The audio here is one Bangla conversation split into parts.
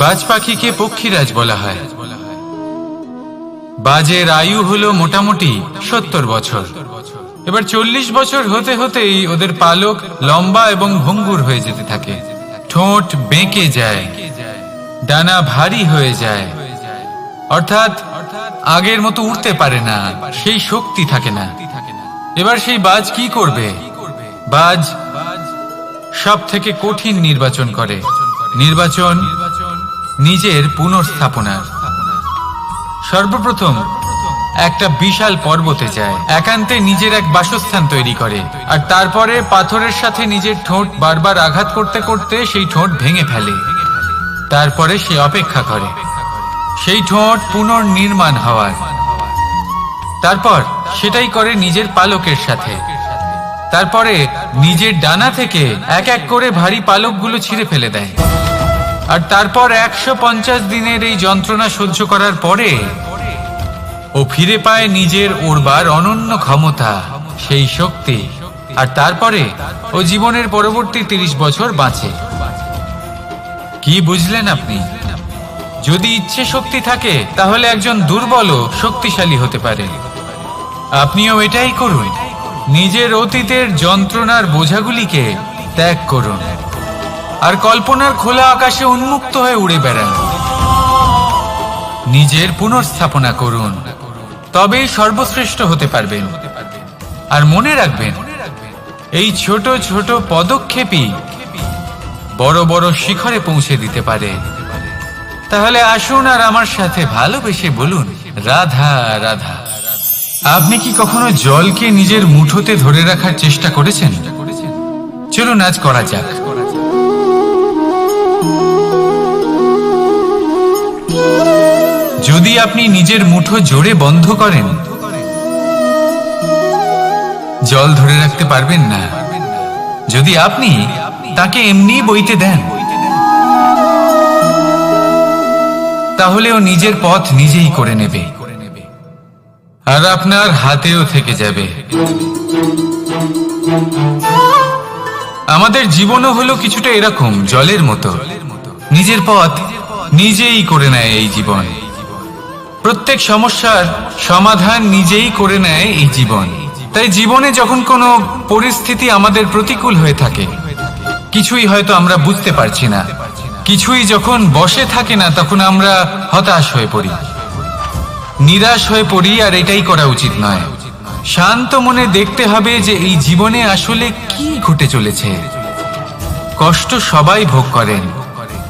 বাজ পাখিকে পক্ষীরাজ বলা হয়। বাজের আয়ু হলো মোটামুটি 70 বছর। এবার 40 বছর হতে হতেই ওদের পালক লম্বা এবং ভঙ্গুর হয়ে যেতে থাকে, ঠোঁট বেঁকে যায়, ডানা ভারী হয়ে যায়, অর্থাৎ আগের মতো উড়তে পারে না, সেই শক্তি থাকে না। এবার সেই বাজ কি করবে? বাজ সব থেকে কঠিন নির্বাচন করে, নির্বাচন নিজের পুনর্স্থাপনার। সর্বপ্রথম একটা বিশাল পর্বতে যায়, একান্তে নিজের এক বাসস্থান তৈরি করে, আর তারপরে পাথরের সাথে নিজের ঠোঁট বারবার আঘাত করতে করতে সেই ঠোঁট ভেঙে ফেলে। তারপরে সে অপেক্ষা করে সেই ঠোঁট পুনর্নির্মাণ হওয়ার। তারপর সেটাই করে নিজের পালকের সাথে। তারপরে নিজের ডানা থেকে এক এক করে ভারী পালকগুলো ছিঁড়ে ফেলে দেয়। আর তারপর 150 দিনের এই যন্ত্রণা সহ্য করার পরে ও ফিরে পায় নিজের ওড়বার অনন্য ক্ষমতা, সেই শক্তি। আর তারপরে ও জীবনের পরবর্তী 30 বছর বাঁচে। কি বুঝলেন আপনি? যদি ইচ্ছে শক্তি থাকে তাহলে একজন দুর্বলও শক্তিশালী হতে পারে। আপনিও এটাই করুন, নিজের অতীতের যন্ত্রণার বোঝাগুলিকে ত্যাগ করুন আর কল্পনার খোলা আকাশে উন্মুক্ত হয়ে উড়ে বেড়ান। নিজের পুনর্স্থাপনা করুন, তবেই সর্বশ্রেষ্ঠ হতে পারবেন। আর মনে রাখবেন, এই ছোট ছোট পদক্ষেপই বড় বড় শিখরে পৌঁছে দিতে পারে। তাহলে আসুন আর আমার সাথে ভালোবেসে বলুন, রাধা রাধা। আপনি কি কখনো জলকে নিজের মুঠোতে ধরে রাখার চেষ্টা করেছেন? চলুন আজ করা যাক। যদি আপনি নিজের মুঠো জোরে বন্ধ করেন, জল ধরে রাখতে পারবেন না। যদি আপনি তাকে এমনি বইতে দেন, তাহলে ও নিজের পথ নিজেই করে নেবে আর আপনার হাতেও থেকে যাবে। আমাদের জীবনও হলো কিছুটা এরকম, জলের মতো। নিজের পথ নিজেই করে নেয় এই জীবন। প্রত্যেক সমস্যার সমাধান নিজেই করে নেয় এই জীবন। তাই জীবনে যখন কোনো পরিস্থিতি আমাদের প্রতিকূল হয়ে থাকে, কিছুই হয়তো আমরা বুঝতে পারছি না, কিছুই যখন বসে থাকে না, তখন আমরা হতাশ হয়ে পড়ি, নিরাশ হয়ে পড়ি। আর এটাই করা উচিত নয়। শান্ত মনে দেখতে হবে যে এই জীবনে আসলে কি ঘটে চলেছে। কষ্ট সবাই ভোগ করেন।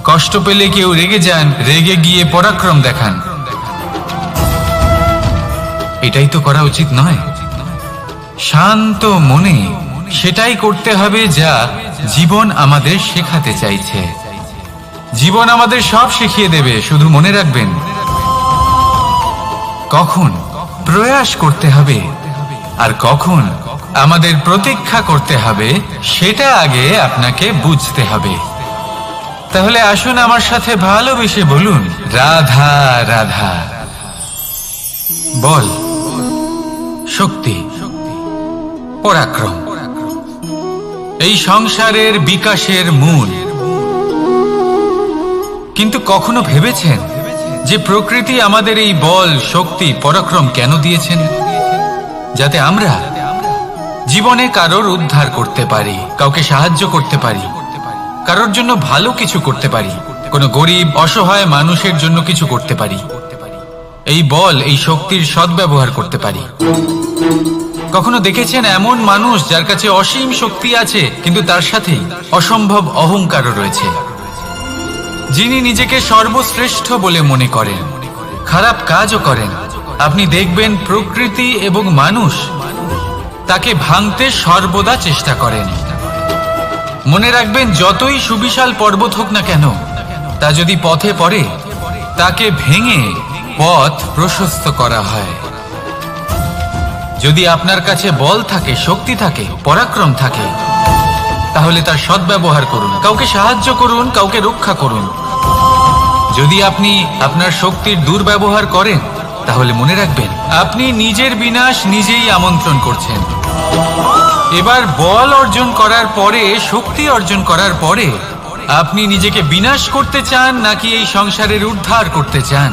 কষ্ট পেলে কেউ রেগে যান, রেগে গিয়ে পরাক্রম দেখান। এটাই তো করা উচিত নয়। শান্ত মনে সেটাই করতে হবে যা জীবন আমাদের শেখাতে চাইছে। জীবন আমাদের সব শিখিয়ে দেবে, শুধু মনে রাখবেন কখন প্রয়াস করতে হবে আর কখন আমাদের প্রতীক্ষা করতে হবে, সেটা আগে আপনাকে বুঝতে হবে। তাহলে আসুন আমার সাথে ভালোবেসে বলুন, রাধা রাধা। বল, শক্তি, পরাক্রম এই সংসারের বিকাশের মূল। কিন্তু কখনো ভেবেছেন যে প্রকৃতি আমাদের এই বল, শক্তি, পরাক্রম কেন দিয়েছেন? যাতে আমরা জীবনে কারোর উদ্ধার করতে পারি, কাউকে সাহায্য করতে পারি, কারোর জন্য ভালো কিছু করতে পারি, কোনো গরিব অসহায় মানুষের জন্য কিছু করতে পারি। এই বল, এই শক্তির সদ্ব্যবহার করতে পারি। কখনো দেখেছেন এমন মানুষ যার কাছে অসীম শক্তি আছে, কিন্তু তার সাথেই অসম্ভব অহংকারও রয়েছে, যিনি নিজেকে সর্বশ্রেষ্ঠ বলে মনে করেন, খারাপ কাজও করেন। আপনি দেখবেন প্রকৃতি এবং মানুষ তাকে ভাঙতে সর্বদা চেষ্টা করেন। মনে রাখবেন, যতই সুবিশাল পর্বত হোক না কেন, তা যদি পথে পড়ে, তাকে ভেঙে পথ প্রশস্ত করা হয়। যদি আপনার কাছে বল থাকে, শক্তি থাকে, পরাক্রম থাকে, তাহলে তার সদ্ব্যবহার করুন, কাউকে সাহায্য করুন, কাউকে রক্ষা করুন। যদি আপনি আপনার শক্তির দুর্ব্যবহার করেন, তাহলে মনে রাখবেন আপনি নিজের বিনাশ নিজেই আমন্ত্রণ করছেন। এবার বল অর্জন করার পরে, শক্তি অর্জন করার পরে আপনি নিজেকে বিনাশ করতে চান নাকি এই সংসারের উদ্ধার করতে চান?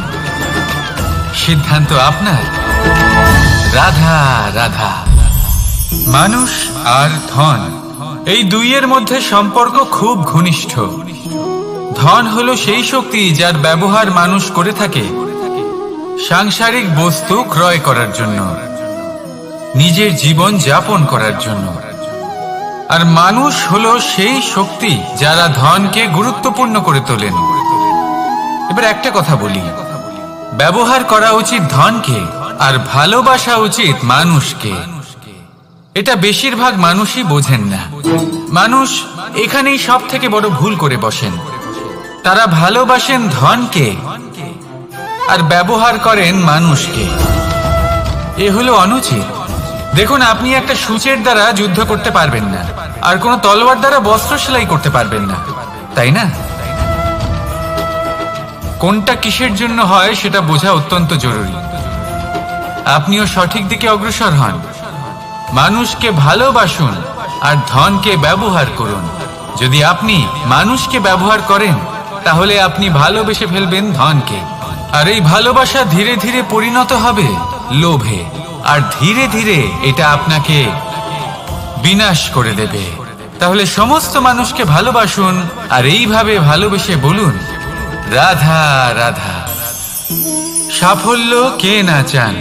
সিদ্ধান্ত আপনার। রাধা রাধা। মানুষ আর ধন, এই দুইয়ের মধ্যে সম্পর্ক খুব ঘনিষ্ঠ। ধন হলো সেই শক্তি যার ব্যবহার মানুষ করে থাকে সাংসারিক বস্তু ক্রয় করার জন্য, নিজের জীবন যাপন করার জন্য। আর মানুষ হলো সেই শক্তি যারা ধনকে গুরুত্বপূর্ণ করে তোলেন। এবার একটা কথা বলি, ব্যবহার করা উচিত ধনকে আর ভালোবাসা উচিত মানুষকে। এটা বেশিরভাগ মানুষই বোঝেন না। মানুষ এখানেই সব থেকে বড় ভুল করে বসেন। তারা ভালোবাসেন ধনকে আর ব্যবহার করেন মানুষকে। এ হলো অনুচিত। দেখুন, আপনি একটা সূচের দ্বারা যুদ্ধ করতে পারবেন না, আর কোনো তলোয়ার দ্বারা বস্ত্র সেলাই করতে পারবেন না, তাই না? কোনটা কিসের জন্য হয় সেটা বোঝা অত্যন্ত জরুরি। আপনিও সঠিক দিকে অগ্রসর হন। মানুষকে ভালোবাসুন আর ধনকে ব্যবহার করুন। যদি আপনি মানুষকে ব্যবহার করেন তাহলে আপনি ভালোবেসে ফেলবেন ধনকে, আর এই ভালোবাসা ধীরে ধীরে পরিণত হবে লোভে, আর ধীরে ধীরে এটা আপনাকে বিনাশ করে দেবে। তাহলে সমস্ত মানুষকে ভালোবাসুন আর এইভাবে ভালোবেসে বলুন, রাধা রাধা। সাফল্য কে না চান?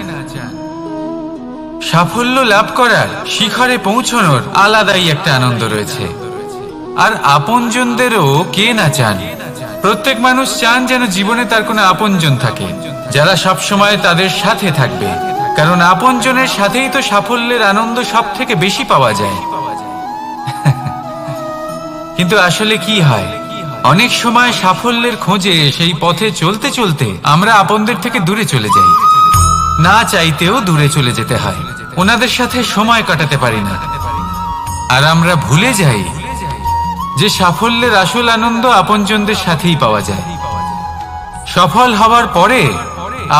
সাফল্য লাভ করার, শিখরে পৌঁছানোর আলাদাই একটা আনন্দ রয়েছে। আর আপনজনদেরও কে না চান? প্রত্যেক মানুষ চান যেন জীবনে তার কোনো আপনজন থাকে যারা সব সময় তাদের সাথে থাকবে, কারণ আপনজনের সাথেই তো সাফল্যের আনন্দ সব থেকে বেশি পাওয়া যায়। কিন্তু আসলে কি হয়, অনেক সময় সাফল্যের খোঁজে সেই পথে চলতে চলতে আমরা আপনদের থেকে দূরে চলে যাই। না চাইতেও দূরে চলে যেতে হয়, ওনাদের সাথে সময় কাটাতে পারি না। আর আমরা ভুলে যাই যে সাফল্যের আসল আনন্দ আপনজনদের সাথেই পাওয়া যায়। সফল হওয়ার পরে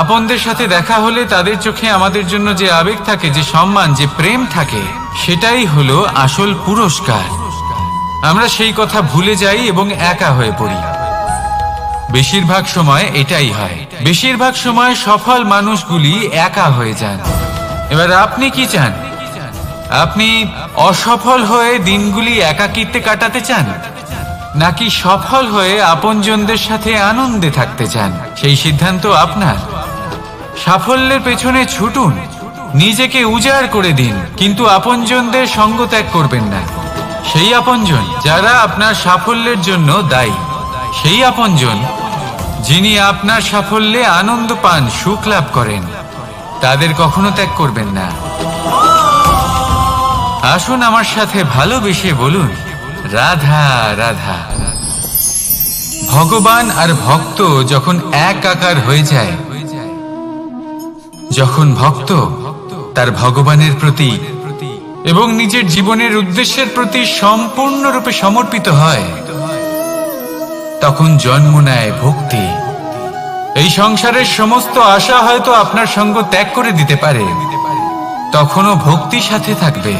আপনদের সাথে দেখা হলে তাদের চোখে আমাদের জন্য যে আবেগ থাকে, যে সম্মান, যে প্রেম থাকে, সেটাই হলো আসল পুরস্কার। আমরা সেই কথা ভুলে যাই এবং একা হয়ে পড়ি। বেশিরভাগ সময় এটাই হয়। বেশিরভাগ সময় সফল মানুষগুলি একা হয়ে যান। এবার আপনি কি চান? আপনি অসফল হয়ে দিনগুলি একাকিত্বে কাটাতে চান, নাকি সফল হয়ে আপনজনদের সাথে আনন্দে থাকতে চান? সেই সিদ্ধান্ত আপনার। সাফল্যের পেছনে ছুটুন, নিজেকে উজাড় করে দিন, কিন্তু আপনজনদের সঙ্গ ত্যাগ করবেন না। সেই আপনজন যারা আপনার সাফল্যের জন্য দায়ী, সেই আপনজন যিনি আপনার সাফল্যে আনন্দ পান, সুখ লাভ করেন, তাদের কখনো ত্যাগ করবেন না। আসুন আমার সাথে ভালোবেসে বলুন, রাধা রাধা। ভগবান আর ভক্ত যখন এক আকার হয়ে যায়, যখন ভক্ত তার ভগবানের প্রতি এবং নিজের জীবনের উদ্দেশ্যের প্রতি সম্পূর্ণরূপে সমর্পিত হয়, তখন জন্ম নেয় ভক্তি। এই সংসারের সমস্ত আশা হয়তো আপনার সঙ্গ ত্যাগ করে দিতে পারে, তখনও ভক্তি সাথে থাকবে।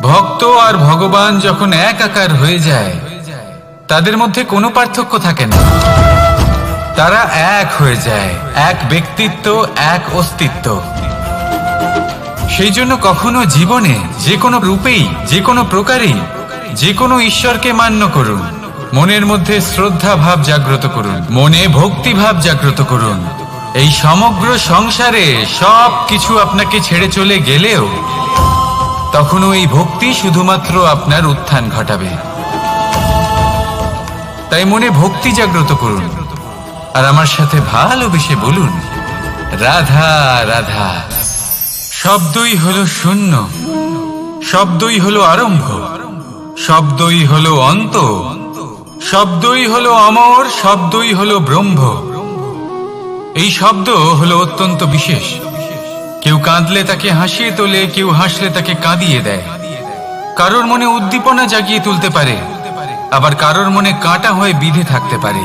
ভক্ত আর ভগবান যখন এক আকার হয়ে যায়, তাদের মধ্যে কোনো পার্থক্য থাকে না। তারা এক হয়ে যায়, এক ব্যক্তিত্ব, এক অস্তিত্ব। সেই জন্য কখনো জীবনে যে কোনো রূপেই, যে কোনো প্রকারেই, যে কোনো ঈশ্বরকে মান্য করুন। মনের মধ্যে শ্রদ্ধা ভাব জাগ্রত করুন, মনে ভক্তি ভাব জাগ্রত করুন। এই সমগ্র সংসারে সব কিছু আপনাকে ছেড়ে চলে গেলেও তখনও এই ভক্তি শুধুমাত্র আপনার উত্থান ঘটাবে। তাই মনে ভক্তি জাগ্রত করুন আর আমার সাথে ভালোবেসে বলুন, রাধা রাধা। শব্দই হলো শূন্য, শব্দই হলো আরম্ভ, শব্দই হলো অন্ত, শব্দই হলো অমর, শব্দই হলো ব্রহ্ম। এই শব্দ হলো অত্যন্ত বিশেষ। কেউ কাঁদলে তাকে হাসিয়ে তোলে, কেউ হাসলে তাকে কাঁদিয়ে দেয়। কারোর মনে উদ্দীপনা জাগিয়ে তুলতে পারে, আবার কারোর মনে কাঁটা হয়ে বিঁধে থাকতে পারে।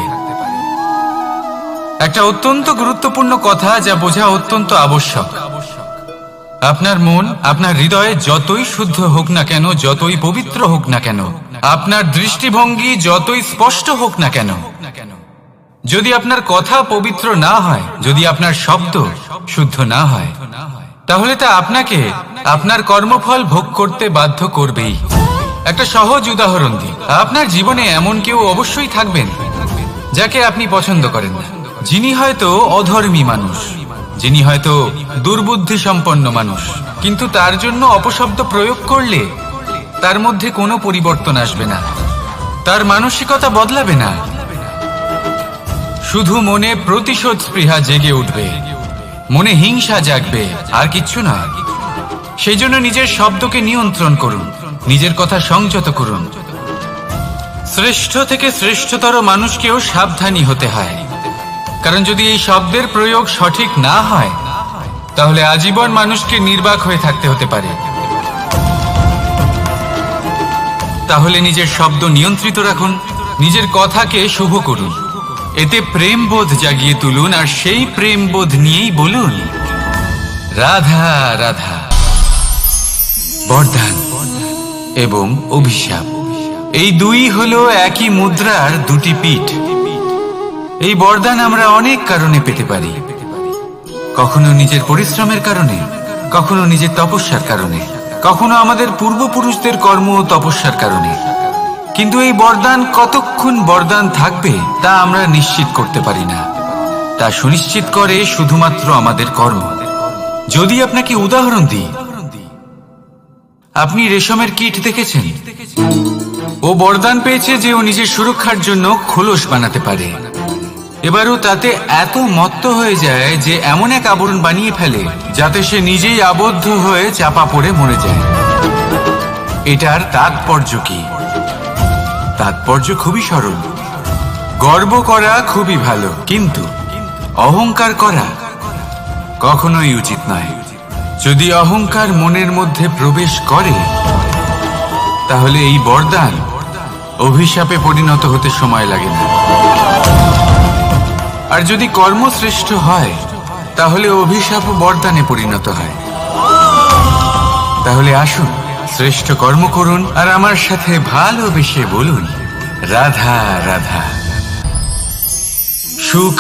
একটা অত্যন্ত গুরুত্বপূর্ণ কথা যা বোঝা অত্যন্ত আবশ্যক। আপনার মন, আপনার হৃদয়ে যতই শুদ্ধ হোক না কেন, যতই পবিত্র হোক না কেন, আপনার দৃষ্টিভঙ্গি যতই স্পষ্ট হোক না কেন, যদি আপনার কথা পবিত্র না হয়, যদি আপনার শব্দ শুদ্ধ না হয়, তাহলে তা আপনাকে আপনার কর্মফল ভোগ করতে বাধ্য করবেই। একটা সহজ উদাহরণ দিই, আপনার জীবনে এমন কেউ অবশ্যই থাকবেন যাকে আপনি পছন্দ করেন না, যিনি হয়তো অধর্মী মানুষ, যিনি হয়তো দুর্বুদ্ধি সম্পন্ন মানুষ, কিন্তু তার জন্য অপশব্দ প্রয়োগ করলে তার মধ্যে কোনো পরিবর্তন আসবে না, তার মানসিকতা বদলাবে না, শুধু মনে প্রতিশোধ স্পৃহা জেগে উঠবে, মনে হিংসা জাগবে, আর কিচ্ছু না। সেই জন্য নিজের শব্দকে নিয়ন্ত্রণ করুন, নিজের কথা সংযত করুন। শ্রেষ্ঠ থেকে শ্রেষ্ঠতর মানুষকেও সাবধানী হতে হয়, কারণ যদি এই শব্দের প্রয়োগ সঠিক না হয়, তাহলে আজীবন মানুষকে নির্বাক হয়ে থাকতে হতে পারে। তাহলে নিজের শব্দ নিয়ন্ত্রিত রাখুন, নিজের কথাকে শুভ করুন, এতে প্রেমবোধ জাগিয়ে তুলুন, আর সেই প্রেমবোধ নিয়েই বলুন রাধা রাধা। বরদান এবং অভিশাপ, এই দুই হলো একই মুদ্রার দুটি পিঠ। এই বরদান আমরা অনেক কারণে পেতে পারি, কখনো নিজের পরিশ্রমের কারণে, কখনো নিজের তপস্যার কারণে, কখনো আমাদের পূর্বপুরুষদের কর্ম ও তপস্যার কারণে। কিন্তু এই বরদান কতক্ষণ বরদান থাকবে তা আমরা নিশ্চিত করতে পারি না, তা সুনিশ্চিত করে শুধুমাত্র আমাদের কর্ম। যদি আপনাকে উদাহরণ দিই, আপনি রেশমের কীট দেখেছেন? ও বরদান পেয়েছে যে ও নিজের সুরক্ষার জন্য খোলস বানাতে পারে। এবারও তাতে এত মত্ত হয়ে যায় যে এমন এক আবরণ বানিয়ে ফেলে যাতে সে নিজেই আবদ্ধ হয়ে চাপা পড়ে মরে যায়। এটার তাৎপর্য কি? তাৎপর্য খুবই সরল। গর্ব করা খুবই ভালো, কিন্তু অহংকার করা কখনোই উচিত নয়। যদি অহংকার মনের মধ্যে প্রবেশ করে, তাহলে এই বরদান অভিশাপে পরিণত হতে সময় লাগে না। আর যদি কর্মশ্রেষ্ঠ হয়, তাহলে অভিশাপ বরদানে পরিণত হয়। তাহলে আসুন শ্রেষ্ঠ কর্ম করুন, আর আমার সাথে ভালোবেসে বলুন রাধা রাধা। সুখ,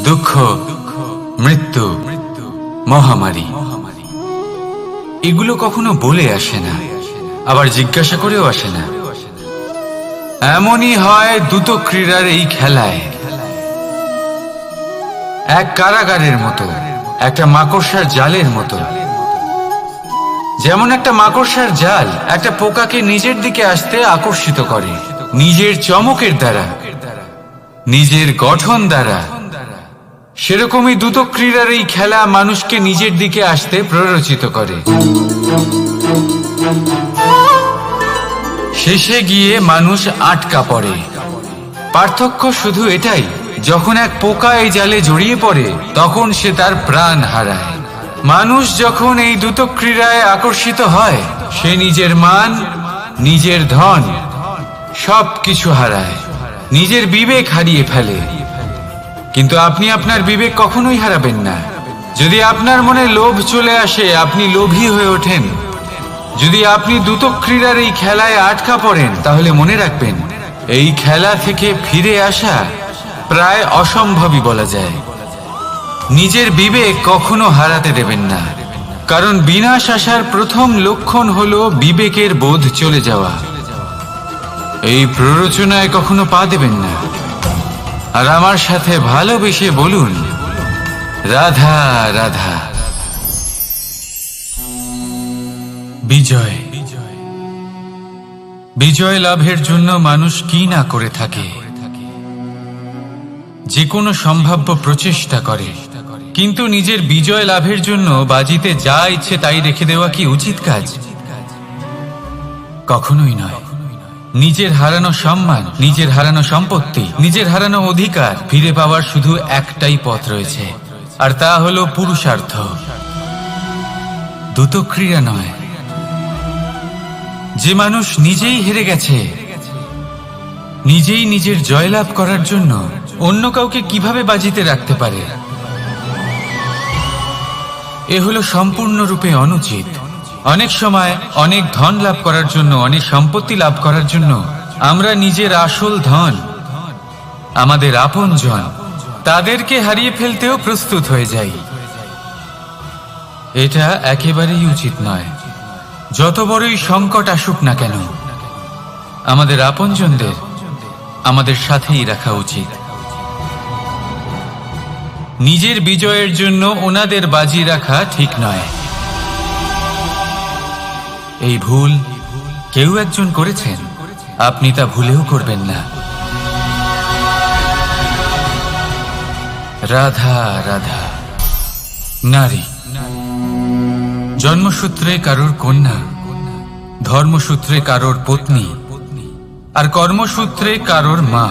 দুঃখ, মৃত্যু, মহামারী, এগুলো কখনো বলে আসে না, আবার জিজ্ঞাসা করেও আসে না। এমনই হয় দ্রুত ক্রীড়ার এই খেলায়। এক কারাগারের মতো, একটা মাকড়সার জালের মতো। যেমন একটা মাকড়সার জাল একটা পোকাকে নিজের দিকে আসতে আকর্ষিত করে নিজের চমকের দ্বারা, নিজের গঠন দ্বারা, সেরকমই দ্রুত ক্রীড়ার এই খেলা মানুষকে নিজের দিকে আসতে প্ররোচিত করে। শেষে গিয়ে মানুষ আটকা পড়ে। পার্থক্য শুধু এটাই, যখন এক পোকা এই জালে জড়িয়ে পড়ে তখন সে তার প্রাণ হারায়। মানুষ যখন এই দ্রুত ক্রীড়ায় আকর্ষিত হয়, সে নিজের মান, নিজের ধন সবকিছু হারায়, নিজের বিবেক হারিয়ে ফেলে। কিন্তু আপনি আপনার বিবেক কখনোই হারাবেন না। যদি আপনার মনে লোভ চলে আসে, আপনি লোভী হয়ে ওঠেন। যদি আপনি দ্রুত ক্রীড়ার এই খেলায় আটকা পড়েন, তাহলে মনে রাখবেন এই খেলা থেকে ফিরে আসা প্রায় অসম্ভবই বলা যায়। নিজের বিবেক কখনো হারাতে দেবেন না, কারণ বিনাশ আসার প্রথম লক্ষণ হলো বিবেকের বোধ চলে যাওয়া। এই প্ররোচনায় কখনো পা দেবেন না। আর আমার সাথে ভালোবেসে বলুন রাধা রাধা। বিজয়, বিজয় লাভের জন্য মানুষ কি না করে থাকে, যে কোনো সম্ভাব্য প্রচেষ্টা করে। কিন্তু নিজের বিজয় লাভের জন্য বাজিতে যা ইচ্ছে তাই রেখে দেওয়া কি উচিত কাজ? কখনোই নয়। নিজের হারানো সম্মান, নিজের হারানো সম্পত্তি, নিজের হারানো অধিকার ফিরে পাওয়ার শুধু একটাই পথ রয়েছে, আর তা হলো পুরুষার্থ, দ্রুত ক্রীড়া নয়। যে মানুষ নিজেই হেরে গেছে, নিজেই নিজের জয়লাভ করার জন্য অন্য কাউকে কিভাবে বাজিতে রাখতে পারে? এ হলো সম্পূর্ণরূপে অনুচিত। অনেক সময় অনেক ধন লাভ করার জন্য, অনেক সম্পত্তি লাভ করার জন্য আমরা নিজের আসল ধন, আমাদের আপনজন, তাদেরকে হারিয়ে ফেলতেও প্রস্তুত হয়ে যাই। এটা একেবারেই উচিত নয়। যত বড়ই সংকট আসুক না কেন, আমাদের আপনজনদের আমাদের সাথেই রাখা উচিত। নিজের বিজয়ের জন্য ওনাদের বাজি রাখা ঠিক নয়। এই ভুল কেউ একজন করেছেন, আপনি তা ভুলেও করবেন না। রাধা রাধা। নারী জন্মসূত্রে কারোর কন্যা, ধর্মসূত্রে কারোর পত্নী, আর কর্মসূত্রে কারোর মা।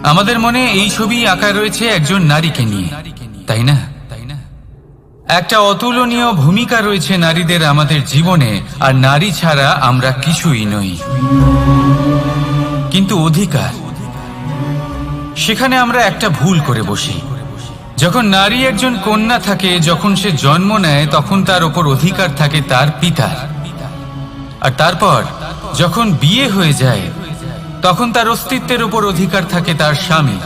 আমাদের মনে এই ছবি আঁকা রয়েছে একজন নারীকে নিয়ে, তাই না? একটা অতুলনীয় ভূমিকা রয়েছে নারীদের আমাদের জীবনে, আর নারী ছাড়া আমরা কিছুই নই। কিন্তু অধিকার, সেখানে আমরা একটা ভুল করে বসি। যখন নারী একজন কন্যা থাকে, যখন সে জন্ম নেয়, তখন তার ওপর অধিকার থাকে তার পিতার। আর তারপর যখন বিয়ে হয়ে যায়, তখন তার অস্তিত্বের উপর অধিকার থাকে তার স্বামী।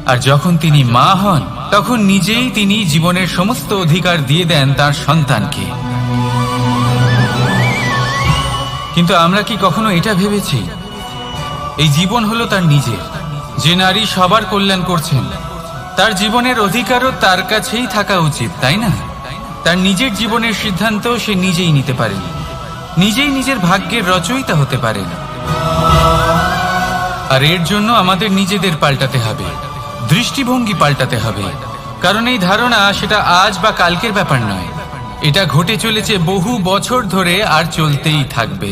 আর যখন তিনি মা হন, তখন নিজেই তিনি জীবনের সমস্ত অধিকার দিয়ে দেন তার সন্তানকে। কিন্তু আমরা কি কখনো এটা ভেবেছি এই জীবন হলো তার নিজের? যে নারী সবার কল্যাণ করছেন, তার জীবনের অধিকারও তার কাছেই থাকা উচিত, তাই না? তার নিজের জীবনের সিদ্ধান্ত সে নিজেই নিতে পারেন, নিজেই নিজের ভাগ্যের রচয়িতা হতে পারেন। আর এর জন্য আমাদের নিজেদের পাল্টাতে হবে, দৃষ্টিভঙ্গি পাল্টাতে হবে। কারণ এই ধারণা সেটা আজ বা কালকের ব্যাপার নয়, এটা ঘটে চলেছে বহু বছর ধরে, আর চলতেই থাকবে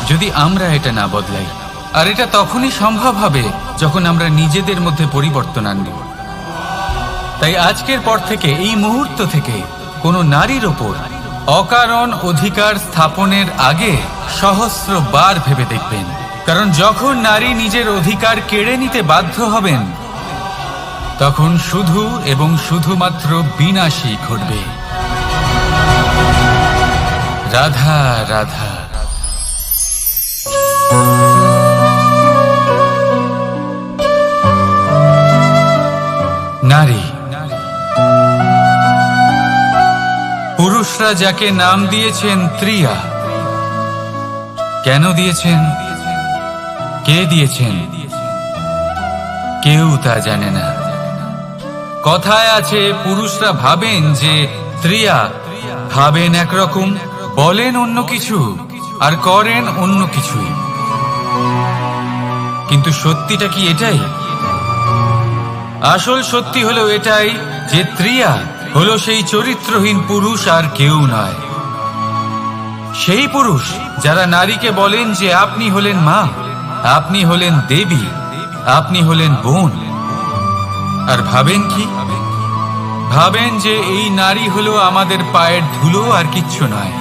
যদি আমরা এটা না বদলাই। আর এটা তখনই সম্ভব হবে যখন আমরা নিজেদের মধ্যে পরিবর্তন আনব। তাই আজকের পর থেকে, এই মুহূর্ত থেকে, কোনো নারীর ওপর অকারণ অধিকার স্থাপনের আগে সহস্রবার ভেবে দেখবেন। কারণ যখন নারী নিজের অধিকার কেড়ে নিতে বাধ্য হবেন, তখন শুধু এবং শুধুমাত্র বিনাশই ঘটবে। রাধা রাধা। নারী, পুরুষরা যাকে নাম দিয়েছেন ত্রিয়া, কেন দিয়েছেন, কে দিয়েছেন, কেউ তা জানে না। কথায় আছে, পুরুষরা ভাবেন যে ত্রিয়া, ভাবেন একরকম, বলেন অন্য কিছু, আর করেন অন্য কিছুই। কিন্তু সত্যিটা কি এটাই? আসল সত্যি হলো এটাই যে ত্রিয়া হলো সেই চরিত্রহীন পুরুষ, আর কেউ নয়। সেই পুরুষ যারা নারীকে বলেন যে আপনি হলেন মা, আপনি হলেন দেবী, আপনি হলেন বোন। আর ভাবেন কি? ভাবেন যে এই নারী হলো আমাদের পায়ের ধুলো, আর কিচ্ছু নয়।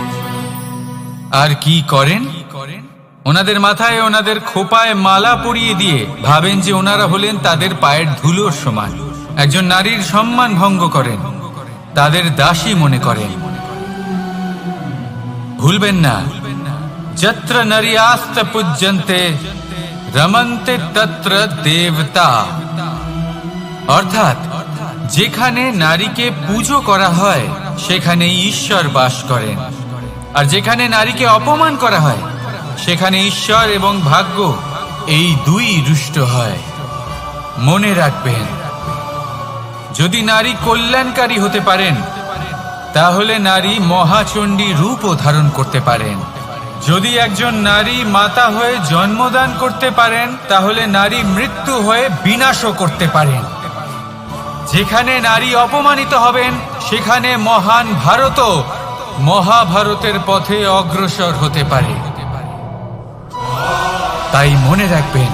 আর কি করেন? ওনাদের মাথায়, ওনাদের খোপায় মালা পরিয়ে দিয়ে ভাবেন যে ওনারা হলেন তাদের পায়ের ধুলোর সমান। একজন নারীর সম্মান ভঙ্গ করেন, তাদের দাসী মনে করেন। ভুলবেন না, যত্র নারীয়াস্ত পূজ্যন্তে রমন্তে তত্র দেবতা। অর্থাৎ যেখানে নারীকে পুজো করা হয়, সেখানে ঈশ্বর বাস করেন। আর যেখানে নারীকে অপমান করা হয়, সেখানে ঈশ্বর এবং ভাগ্য এই দুই রুষ্ট হয়। মনে রাখবেন, যদি নারী কল্যাণকারী হতে পারেন, তাহলে নারী মহাচণ্ডী রূপও ধারণ করতে পারেন। যদি একজন নারী মাতা হয়ে জন্মদান করতে পারেন, তাহলে নারী মৃত্যু হয়ে বিনাশও করতে পারেন। যেখানে নারী অপমানিত হবেন, সেখানে মহান ভারতও মহাভারতের পথে অগ্রসর হতে পারে। তাই মনে রাখবেন,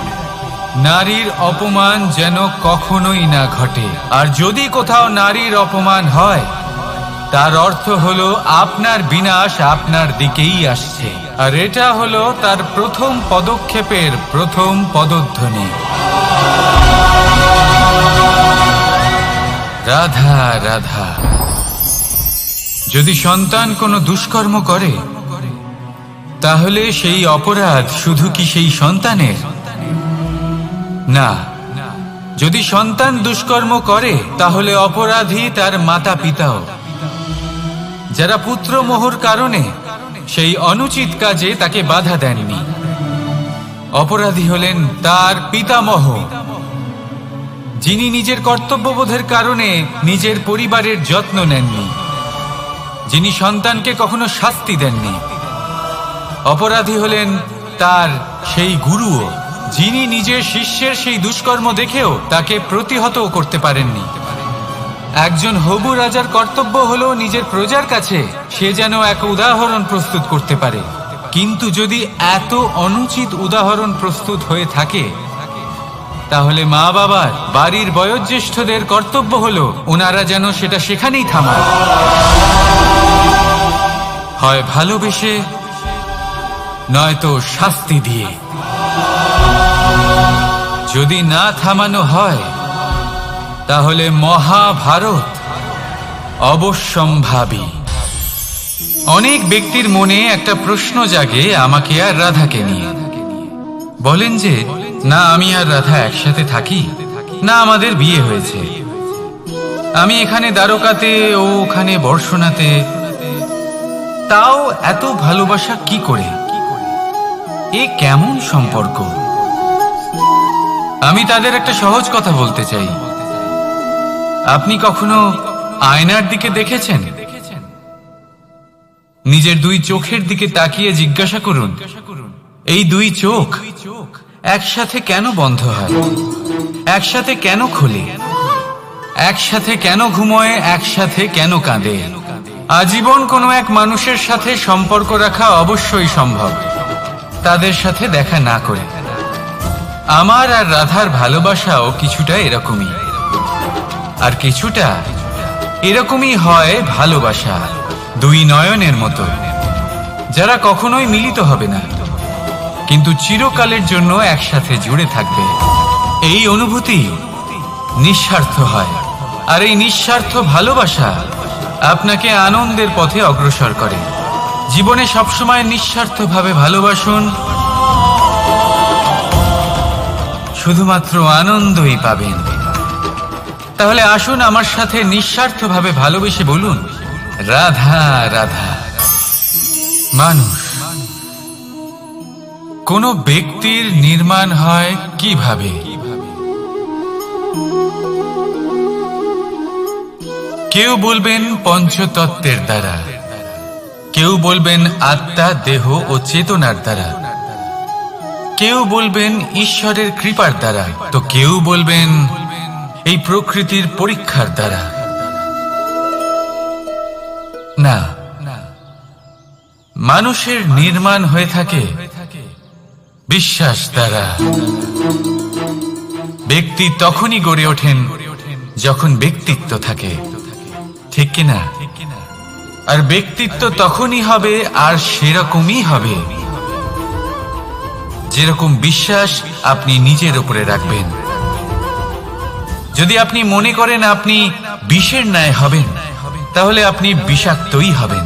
নারীর অপমান যেন কখনোই না ঘটে। আর যদি কোথাও নারীর অপমান হয়, তার অর্থ হলো আপনার বিনাশ আপনার দিকেই আসছে। আর এটা হলো তার প্রথম পদক্ষেপের প্রথম পদধ্বনি। রাধা রাধা। যদি সন্তান কোনো দুষ্কর্ম করে তাহলে সেই অপরাধ শুধু কি সেই সন্তানের? না, যদি সন্তান দুষ্কর্ম করে তাহলে অপরাধী তার মাতা পিতাও, যারা পুত্র মোহর কারণে সেই অনুচিত কাজে তাকে বাধা দেননি। অপরাধী হলেন তার পিতামহ, যিনি নিজের কর্তব্যবোধের কারণে নিজের পরিবারের যত্ন নেননি, যিনি সন্তানকে কখনো শাস্তি দেননি। অপরাধী হলেন তার সেই গুরুও, যিনি নিজের শিষ্যের সেই দুষ্কর্ম দেখেও তাকে প্রতিহত করতে পারেননি। একজন হবু রাজার কর্তব্য হলো নিজের প্রজার কাছে সে যেন এক উদাহরণ প্রস্তুত করতে পারে, কিন্তু যদি এত অনুচিত উদাহরণ প্রস্তুত হয়ে থাকে তাহলে মা বাবার, বাড়ির বয়োজ্যেষ্ঠদের কর্তব্য হলো ওনারা যেন সেটা সেখানেই থামায়, হয় ভালোবেসে নয়তো শাস্তি দিয়ে। যদি না থামানো হয় তাহলে মহাভারত অবশ্যম্ভাবী। অনেক ব্যক্তির মনে একটা প্রশ্ন জাগে আমাকে আর রাধাকে নিয়ে। বলেন যে না আমি আর রাধা একসাথে থাকি, না আমাদের বিয়ে হয়েছে, আমি এখানে দ্বারকাতে ও ওখানে বর্ষণাতে, তাও এত ভালোবাসা কি করে? এ কেমন সম্পর্ক? আমি তাদের একটা সহজ কথা বলতে চাই। আপনি কখনো আয়নার দিকে দেখেছেন? নিজের দুই চোখের দিকে তাকিয়ে জিজ্ঞাসা করুন, এই দুই চোখ একসাথে কেন বন্ধ হয়, একসাথে কেন খোলে, একসাথে কেন ঘুমোয়, একসাথে কেন কাঁদে? আজীবন কোনো এক মানুষের সাথে সম্পর্ক রাখা অবশ্যই সম্ভব, তাদের সাথে দেখা না করে। আমার আর রাধার ভালোবাসাও কিছুটা এরকমই, আর কিছুটা এরকমই হয় ভালোবাসা দুই নয়নের মতো, যারা কখনোই মিলিত হবে না কিন্তু চিরকালের জন্য একসাথে জুড়ে থাকবে। এই অনুভূতি নিঃস্বার্থ হয়, আর এই নিঃস্বার্থ ভালোবাসা আপনাকে আনন্দের পথে অগ্রসর করে। জীবনে সবসময় নিঃস্বার্থভাবে ভালোবাসুন, শুধুমাত্র আনন্দই পাবেন। তাহলে আসুন আমার সাথে নিঃস্বার্থভাবে ভালোবেসে বলুন, রাধা রাধা। মানুষ, কোন ব্যক্তির নির্মাণ হয় কিভাবে? কেউ বলবেন পঞ্চতত্ত্বের দ্বারা, কেউ বলবেন আত্মা, দেহ ও চেতনার দ্বারা, কেউ বলবেন ঈশ্বরের কৃপার দ্বারা, তো কেউ বলবেন এই প্রকৃতির পরীক্ষার দ্বারা। না, মানুষের নির্মাণ হয়ে থাকে বিশ্বাস দ্বারা। ব্যক্তি তখনই গড়ে ওঠেন যখন ব্যক্তিত্ব থাকে, ঠিক কিনা? আর ব্যক্তিত্ব তখনই হবে আর সেরকমই হবে যেরকম বিশ্বাস আপনি নিজের উপরে রাখবেন। যদি আপনি মনে করেন আপনি বিষের ন্যায় হবেন তাহলে আপনি বিষাক্তই হবেন।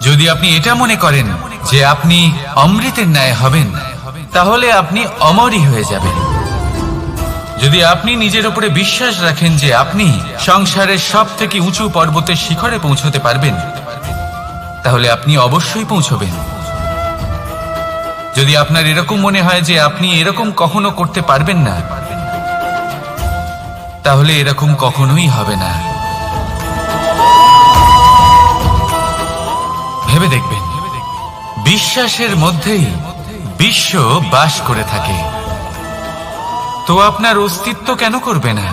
যদি আপনি এটা মনে করেন যে আপনি অমৃতের ন্যায় হবেন তাহলে আপনি অমরই হয়ে যাবেন। যদি আপনি নিজের উপরে বিশ্বাস রাখেন যে আপনি সংসারের সব থেকে উঁচু পর্বতের শিখরে পৌঁছতে পারবেন তাহলে আপনি অবশ্যই পৌঁছবেন। যদি আপনার এরকম মনে হয় যে আপনি এরকম কখনো করতে পারবেন না তাহলে এরকম কখনোই হবে না। ভেবে দেখবেন, বিশ্বাসের মধ্যেই বিশ্ব বাস করে থাকে, তো আপনার অস্তিত্ব কেন করবে না?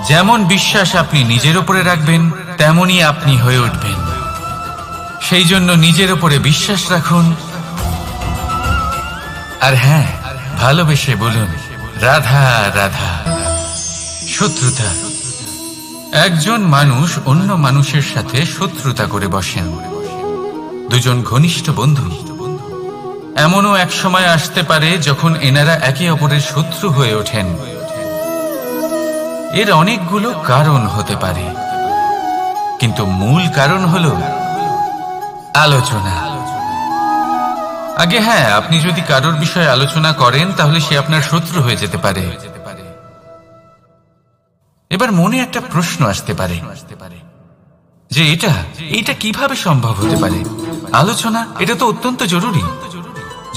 যেমন বিশ্বাস আপনি নিজের উপরে রাখবেন তেমনই আপনি হয়ে উঠবেন। সেই জন্য নিজের উপরে বিশ্বাস রাখুন, আর হ্যাঁ, ভালোবেসে বলুন রাধা রাধা। শত্রুতা, একজন মানুষ অন্য মানুষের সাথে শত্রুতা করে বসেন। দুজন ঘনিষ্ঠ বন্ধু, এমনও এক সময় আসতে পারে যখন এনারা একে অপরের শত্রু হয়ে ওঠেন। এর অনেকগুলো কারণ হতে পারে, কিন্তু মূল কারণ হলো আলোচনা। আগে হ্যাঁ, আপনি যদি কারোর বিষয়ে আলোচনা করেন তাহলে সে আপনার শত্রু হয়ে যেতে পারে। এবার মনে একটা প্রশ্ন আসতে পারে যে এটা কিভাবে সম্ভব হতে পারে? আলোচনা এটা তো অত্যন্ত জরুরি।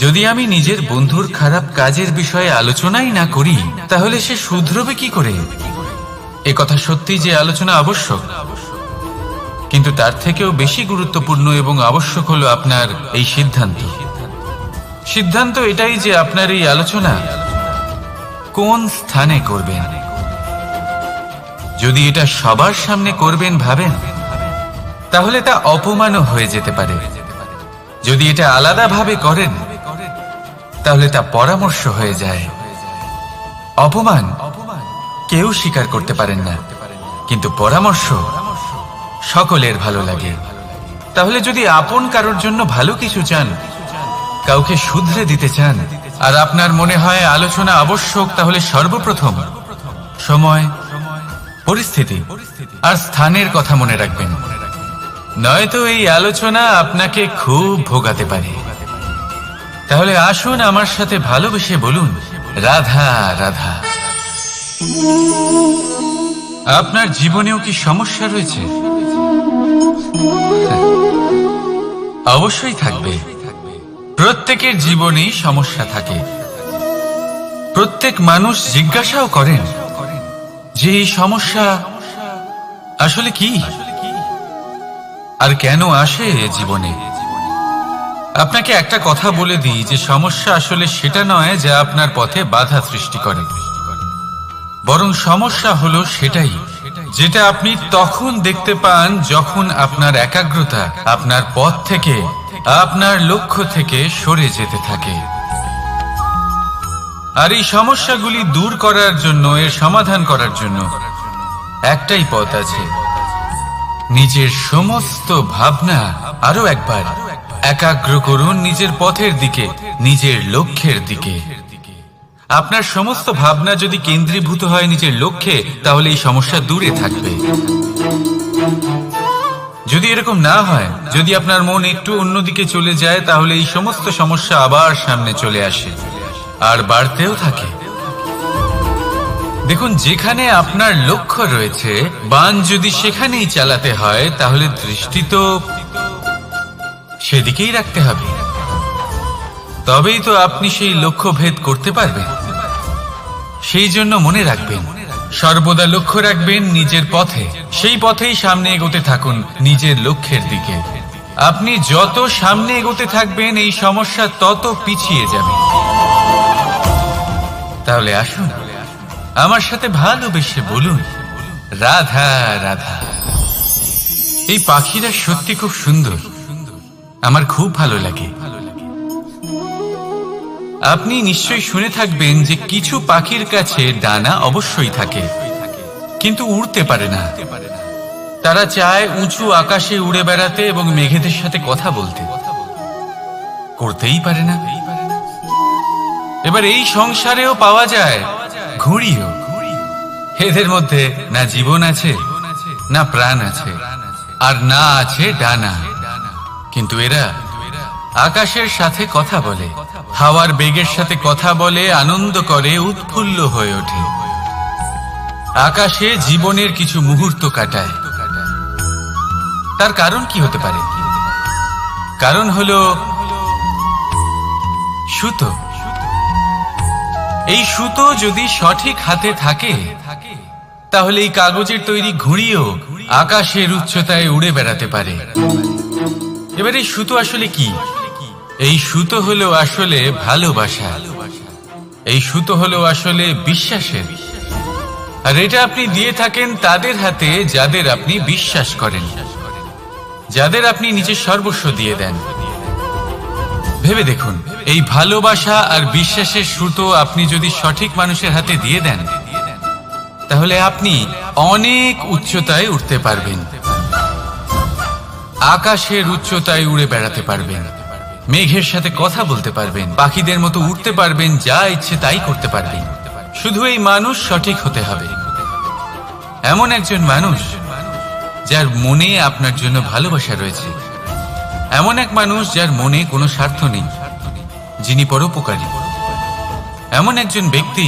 যদি আমি নিজের বন্ধুর খারাপ কাজের বিষয়ে আলোচনাই না করি তাহলে সে শুধরবে কি করে? এ কথা সত্যি যে আলোচনা আবশ্যক, কিন্তু তার থেকেও বেশি গুরুত্বপূর্ণ এবং আবশ্যক হলো আপনার এই সিদ্ধান্ত এটাই যে আপনার এই আলোচনা কোন স্থানে করবেন। যদি এটা সবার সামনে করবেন ভাবেন, তাহলে তা অপমানও হয়ে যেতে পারে। যদি এটা আলাদাভাবে করেন তাহলে তা পরামর্শ হয়ে যায়। অপমান কেউ স্বীকার করতে পারেন না, কিন্তু পরামর্শ সকলের ভালো লাগে। তাহলে যদি আপন কারোর জন্য ভালো কিছু চান, কাউকে শুধরে দিতে চান, আর আপনার মনে হয় আলোচনা আবশ্যক, তাহলে সর্বপ্রথম সময়, পরিস্থিতি আর স্থানের কথা মনে রাখবেন, নয়তো এই আলোচনা আপনাকে খুব ভোগাতে পারে। তাহলে আসুন আমার সাথে ভালোবেসে বলুন, রাধা রাধা। আপনার জীবনেও কি সমস্যা রয়েছে? অবশ্যই থাকবে। প্রত্যেকের জীবনেই সমস্যা থাকে। প্রত্যেক মানুষ জিজ্ঞাসাও করেন যে এই সমস্যা আসলে কি আর কেন আসে জীবনে। আপনাকে একটা কথা বলে দিই যে সমস্যা আসলে সেটা নয় যা আপনার পথে বাধা সৃষ্টি করে, বরং সমস্যা হলো সেটাই যেটা আপনি তখন দেখতে পান যখন আপনার একাগ্রতা আপনার পথ থেকে, আপনার লক্ষ্য থেকে সরে যেতে থাকে। আর এই সমস্যাগুলি দূর করার জন্য, এর সমাধান করার জন্য একটাই পথ আছে, নিজের সমস্ত ভাবনা আরো একবার একাগ্র করুন নিজের পথের দিকে, নিজের লক্ষ্যের দিকে। আপনার সমস্ত ভাবনা যদি কেন্দ্রীভূত হয় নিজের লক্ষ্যে, তাহলে এই সমস্যা দূরে থাকবে। যদি এরকম না হয়, যদি আপনার মন একটু অন্যদিকে চলে যায়, তাহলে এই সমস্ত সমস্যা আবার সামনে চলে আসে আর বাড়তেও থাকে। দেখুন, যেখানে আপনার লক্ষ্য রয়েছে, বাণ যদি সেখানেই চালাতে হয়, তাহলে দৃষ্টি তো সেদিকেই রাখতে হবে। তবেই তো আপনি সেই লক্ষ্য ভেদ করতে পারবেন। সেই জন্য মনে রাখবেন, সর্বদা লক্ষ্য রাখবেন নিজের পথে, সেই পথেই সামনে এগোতে থাকুন নিজের লক্ষ্যের দিকে। আপনি যত সামনে এগোতে থাকবেন এই সমস্যা তত পিছিয়ে যাবে। তাহলে আসুন আমার সাথে ভালোবেসে বলুন, রাধা রাধা। এই পাখিরা সত্যি খুব সুন্দর, আমার খুব ভালো লাগে। আপনি নিশ্চয়ই শুনে থাকবেন যে কিছু পাখির কাছে ডানা অবশ্যই থাকে, কিন্তু উড়তে পারে না। তারা চায় উঁচু আকাশে উড়ে বেড়াতে এবং মেঘেদের সাথে কথা বলতে, করতেই পারে না। এবার এই সংসারেও পাওয়া যায় ঘুড়িও। এদের মধ্যে না জীবন আছে, না প্রাণ আছে, আর না আছে ডানা, কিন্তু এরা আকাশের সাথে কথা বলে, হাওয়ার বেগের সাথে কথা বলে, আনন্দ করে, উৎফুল্ল হয়ে ওঠে, আকাশে জীবনের কিছু মুহূর্ত কাটায়। তার কারণ কি হতে পারে? কারণ হলো সুতো। এই সুতো যদি সঠিক হাতে থাকে, তাহলে এই কাগজের তৈরি ঘুড়িও আকাশের উচ্চতায় উড়ে বেড়াতে পারে। এবার এই সুতো আসলে কি? এই সুতো হলো আসলে ভালোবাসা, এই সুতো হলো আসলে বিশ্বাসের। আর এটা আপনি দিয়ে থাকেন তাদের হাতে যাদের আপনি বিশ্বাস করেন, যাদের আপনি নিজের সর্বস্ব দিয়ে দেন। ভেবে দেখুন, এই ভালোবাসা আর বিশ্বাসের সুতো আপনি যদি সঠিক মানুষের হাতে দিয়ে দেন, তাহলে আপনি অনেক উচ্চতায় উঠতে পারবেন, আকাশের উচ্চতায় উড়ে বেড়াতে পারবেন, মেঘের সাথে কথা বলতে পারবেন, পাখিদের মতো উঠতে পারবেন, যা ইচ্ছে তাই করতে পারবেন। শুধু এই মানুষ সঠিক হতে হবে। এমন একজন মানুষ যার মনে আপনার জন্য ভালোবাসা রয়েছে, এমন এক মানুষ যার মনে কোনো স্বার্থ নেই, যিনি পরোপকারী, এমন একজন ব্যক্তি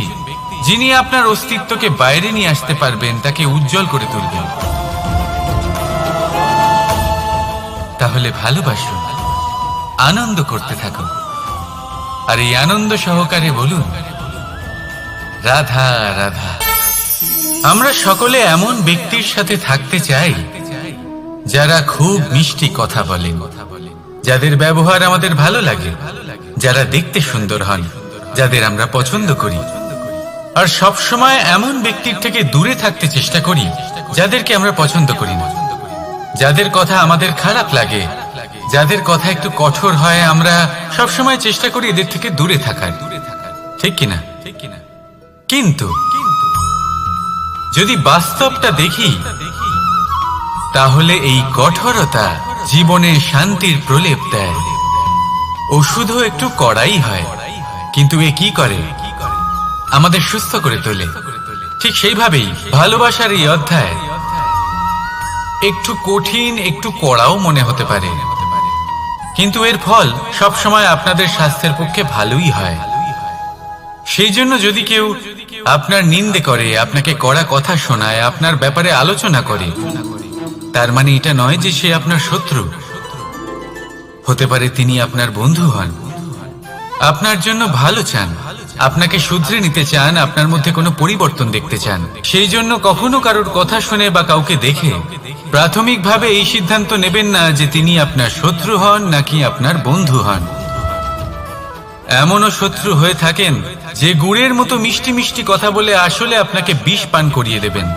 যিনি আপনার অস্তিত্বকে বাইরে নিয়ে আসতে পারবেন, তাকে উজ্জ্বল করে তুলবেন। তাহলে ভালোবাসুন, আনন্দ করতে থাকুন, আর এই আনন্দ সহকারে বলুন রাধা রাধা। আমরা সকলে এমন ব্যক্তির সাথে থাকতে চাই যারা খুব মিষ্টি কথা বলেন, যাদের ব্যবহার আমাদের ভালো লাগে, যারা দেখতে সুন্দর হন, যাদের আমরা পছন্দ করি। আর সব সময় এমন ব্যক্তির থেকে দূরে থাকতে চেষ্টা করি যাদেরকে আমরা পছন্দ করি না, যাদের কথা আমাদের খারাপ লাগে, যাদের কথা একটু কঠোর হয়। আমরা সব সময় চেষ্টা করি এদের থেকে দূরে থাকার, ঠিক কিনা? কিন্তু যদি বাস্তবটা দেখি, তাহলে এই কঠোরতা জীবনে শান্তির প্রলেপ দেয়। ওষুধও একটু কড়াই হয়, কিন্তু এ কি করে? আমাদের সুস্থ করে তোলে। ঠিক সেইভাবেই ভালোবাসার এই অধ্যায় একটু কঠিন, একটু কড়াও মনে হতে পারে, কিন্তু এর ফল সবসময় আপনাদের স্বাস্থ্যের পক্ষে ভালোই হয়। সেই জন্য যদি কেউ আপনার নিন্দে করে, আপনাকে কড়া কথা শোনায়, আপনার ব্যাপারে আলোচনা করে, তার মানে এটা নয় যে সে আপনার শত্রু। হতে পারে তিনি আপনার বন্ধু হন, আপনার জন্য ভালো চান, আপনাকে শুধরে নিতে চান, আপনার মধ্যে কোনো পরিবর্তন দেখতে চান। সেই জন্য কখনো কারোর কথা শুনে বা কাউকে দেখে প্রাথমিকভাবে এই সিদ্ধান্ত নেবেন না যে তিনি আপনার শত্রু হন নাকি আপনার বন্ধু হন। এমনও শত্রু হয়ে থাকেন যে গুড়ের মতো মিষ্টি মিষ্টি কথা বলে আসলে আপনাকে বিষ পান করিয়ে দেবেন।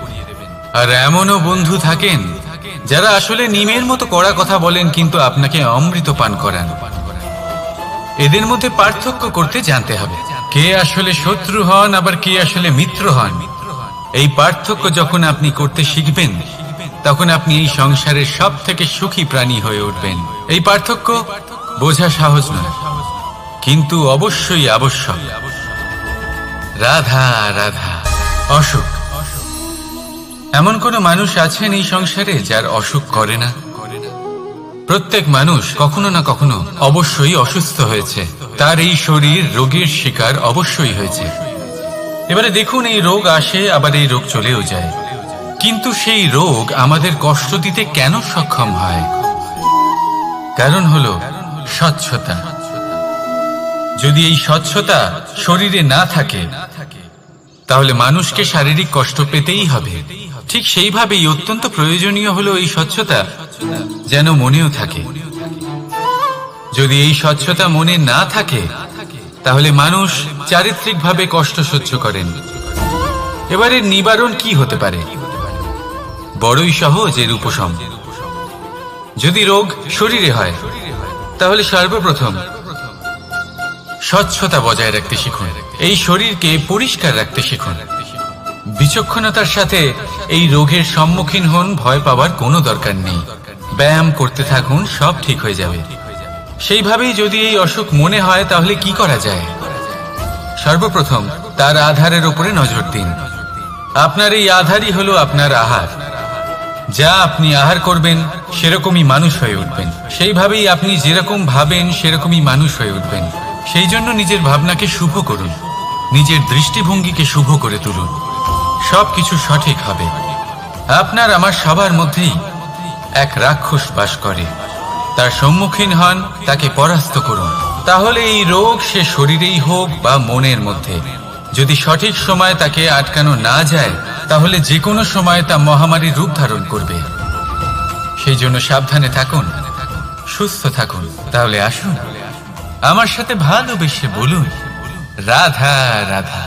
আর এমনও বন্ধু থাকেন যারা আসলে নিমের মতো কড়া কথা বলেন কিন্তু আপনাকে অমৃত পান করান। এদের মধ্যে পার্থক্য করতে জানতে হবে, কে আসলে শত্রু হন আবার কে আসলে মিত্র হন। এই পার্থক্য যখন আপনি করতে শিখবেন, তখন আপনি এই সংসারের সব থেকে সুখী প্রাণী হয়ে উঠবেন। এই পার্থক্য বোঝা সহজ নয়, কিন্তু অবশ্যই আবশ্যক। রাধা রাধা। অসুখ। এমন কোন মানুষ আছেন এই সংসারে যার অসুখ করে না? প্রত্যেক মানুষ কখনো না কখনো অবশ্যই অসুস্থ হয়েছে, তার এই শরীর রোগের শিকার অবশ্যই হয়েছে। এবারে দেখুন, এই রোগ আসে আবার এই রোগ চলেও যায়, কিন্তু সেই রোগ আমাদের কষ্ট দিতে কেন সক্ষম হয়? কারণ হলো স্বচ্ছতা। যদি এই স্বচ্ছতা শরীরে না থাকে, তাহলে মানুষকে শারীরিক কষ্ট পেতেই হবে। ঠিক সেইভাবেই অত্যন্ত প্রয়োজনীয় হলো এই স্বচ্ছতা যেন মনেও থাকে। যদি এই স্বচ্ছতা মনে না থাকে, তাহলে মানুষ চারিত্রিকভাবে কষ্ট সহ্য করেন। এবারে নিবারণ কি হতে পারে? বড়ই সহজ এর উপশম। যদি রোগ শরীরে হয়, তাহলে সর্বপ্রথম স্বচ্ছতা বজায় রাখতে শিখুন, এই শরীরকে পরিষ্কার রাখতে শিখুন। বিচক্ষণতার সাথে এই রোগের সম্মুখীন হন, ভয় পাওয়ার কোনো দরকার নেই। ব্যায়াম করতে থাকুন, সব ঠিক হয়ে যাবে। সেইভাবেই যদি এই অসুখ মনে হয়, তাহলে কি করা যায়? সর্বপ্রথম তার আধারের উপরে নজর দিন। আপনার এই আধারই হলো আপনার আহার। যা আপনি আহার করবেন সেরকমই মানুষ হয়ে উঠবেন। সেইভাবেই আপনি যেরকম ভাবেন সেরকমই মানুষ হয়ে উঠবেন। সেই জন্য নিজের ভাবনাকে শুভ করুন, নিজের দৃষ্টিভঙ্গিকে শুভ করে তুলুন, সবকিছু সঠিক হবে। আপনার আমার সবার মধ্যেই এক রাক্ষস বাস করে, তার সম্মুখীন হন, তাকে পরাস্ত করুন। তাহলে এই রোগ সে শরীরেই হোক বা মনের মধ্যে, যদি সঠিক সময় তাকে আটকানো না যায়, তাহলে যে কোনো সময় তা মহামারীর রূপ ধারণ করবে। সেই জন্য সাবধানে থাকুন, সুস্থ থাকুন। তাহলে আসুন আমার সাথে ভালোবেসে বলুন রাধা রাধা।